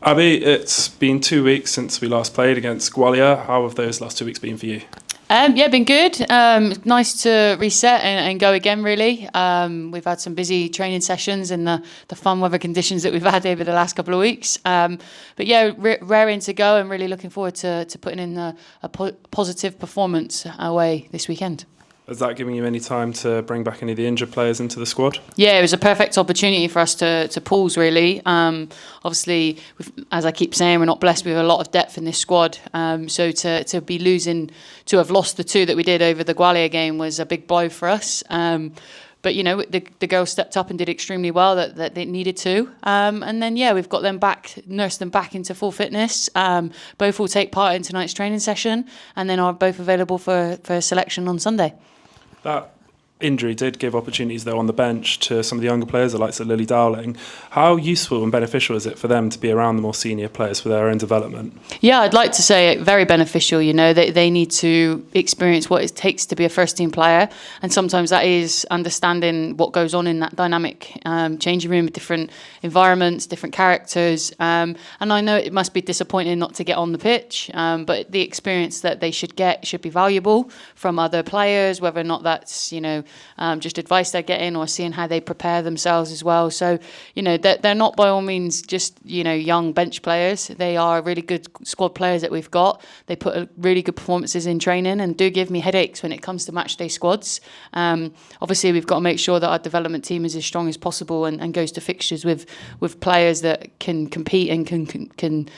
Abbie, it's been 2 weeks since we last played against Gwalior. How have those last 2 weeks been for you? Been good. Nice to reset and go again, really. We've had some busy training sessions in the fun weather conditions that we've had over the last couple of weeks. Raring to go and really looking forward to putting in a positive performance away this weekend. Has that given you any time to bring back any of the injured players into the squad? Yeah, it was a perfect opportunity for us to pause, really. Obviously, as I keep saying, we're not blessed with a lot of depth in this squad. So to have lost the two that we did over the Gwalior game was a big blow for us. But, the girls stepped up and did extremely well that they needed to. And then, we've got them back, nursed them back into full fitness. Both will take part in tonight's training session and then are both available for selection on Sunday. That injury did give opportunities, though, on the bench to some of the younger players, the likes of Lily Dowling. How useful and beneficial is it for them to be around the more senior players for their own development? Yeah, I'd like to say very beneficial. They need to experience what it takes to be a first-team player, and sometimes that is understanding what goes on in that dynamic changing room with different environments, different characters. And I know it must be disappointing not to get on the pitch, but the experience that they should get should be valuable from other players, whether or not that's, just advice they're getting or seeing how they prepare themselves as well. So, they're not by all means just, young bench players. They are really good squad players that we've got. They put really good performances in training and do give me headaches when it comes to match day squads. Obviously, we've got to make sure that our development team is as strong as possible and goes to fixtures with players that can compete and can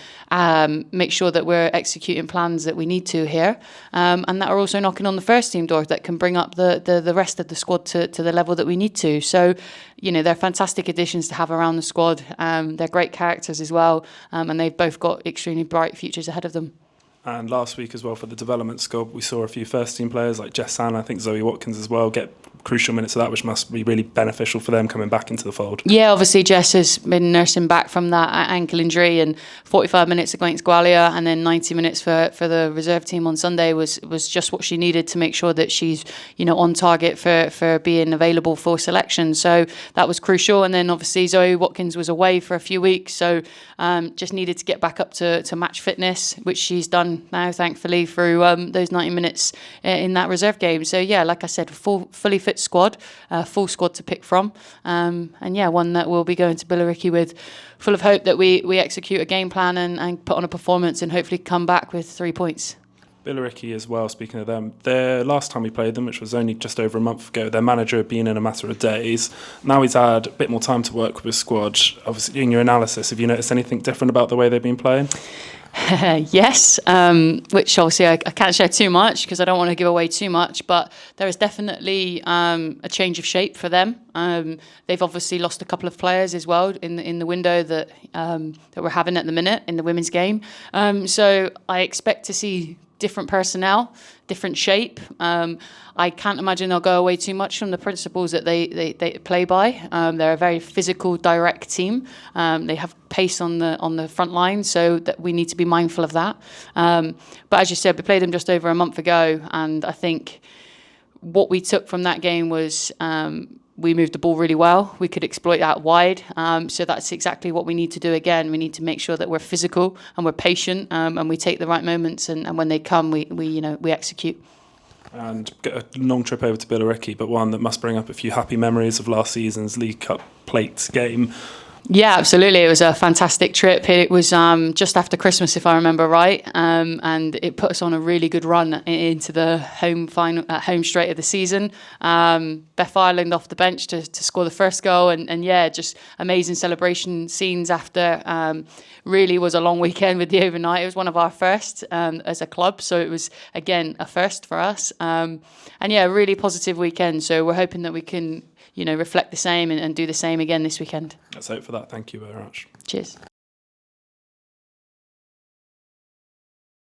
make sure that we're executing plans that we need to here. And that are also knocking on the first team door that can bring up the rest of the squad to the level that we need to. So, they're fantastic additions to have around the squad. They're great characters as well, and they've both got extremely bright futures ahead of them. And last week as well for the development squad, we saw a few first-team players like Jess Ann, I think Zoe Watkins as well, get crucial minutes of that, which must be really beneficial for them coming back into the fold. Yeah, obviously Jess has been nursing back from that ankle injury, and 45 minutes against Gwalior and then 90 minutes for the reserve team on Sunday was just what she needed to make sure that she's on target for being available for selection. So that was crucial. And then obviously Zoe Watkins was away for a few weeks, so just needed to get back up to match fitness, which she's done now, thankfully, through those 90 minutes in that reserve game. So like I said, fully fit squad, full squad to pick from, and one that we'll be going to Billericay with, full of hope that we execute a game plan and put on a performance and hopefully come back with 3 points. Billericay as well, speaking of them, their last time we played them, which was only just over a month ago, their manager had been in a matter of days. Now he's had a bit more time to work with his squad. Obviously, in your analysis, have you noticed anything different about the way they've been playing? Yes, which obviously I can't share too much because I don't want to give away too much, but there is definitely a change of shape for them. They've obviously lost a couple of players as well in the window that we're having at the minute in the women's game. So I expect to see different personnel, different shape. I can't imagine they'll go away too much from the principles that they play by. They're a very physical, direct team. They have pace on the front line, so that we need to be mindful of that. But as you said, we played them just over a month ago, and I think what we took from that game was we moved the ball really well. We could exploit that wide. So that's exactly what we need to do again. We need to make sure that we're physical and we're patient, and we take the right moments, and when they come, we execute. And get a long trip over to Billericay, but one that must bring up a few happy memories of last season's League Cup plate game. Yeah, absolutely. It was a fantastic trip. It was just after Christmas, if I remember right, and it put us on a really good run into the home straight of the season. Beth Ireland off the bench to score the first goal, and just amazing celebration scenes after. Really was a long weekend with the overnight. It was one of our first as a club, so it was again a first for us. A really positive weekend. So we're hoping that we can reflect the same and do the same again this weekend. Let's hope for that. Thank you very much. Cheers.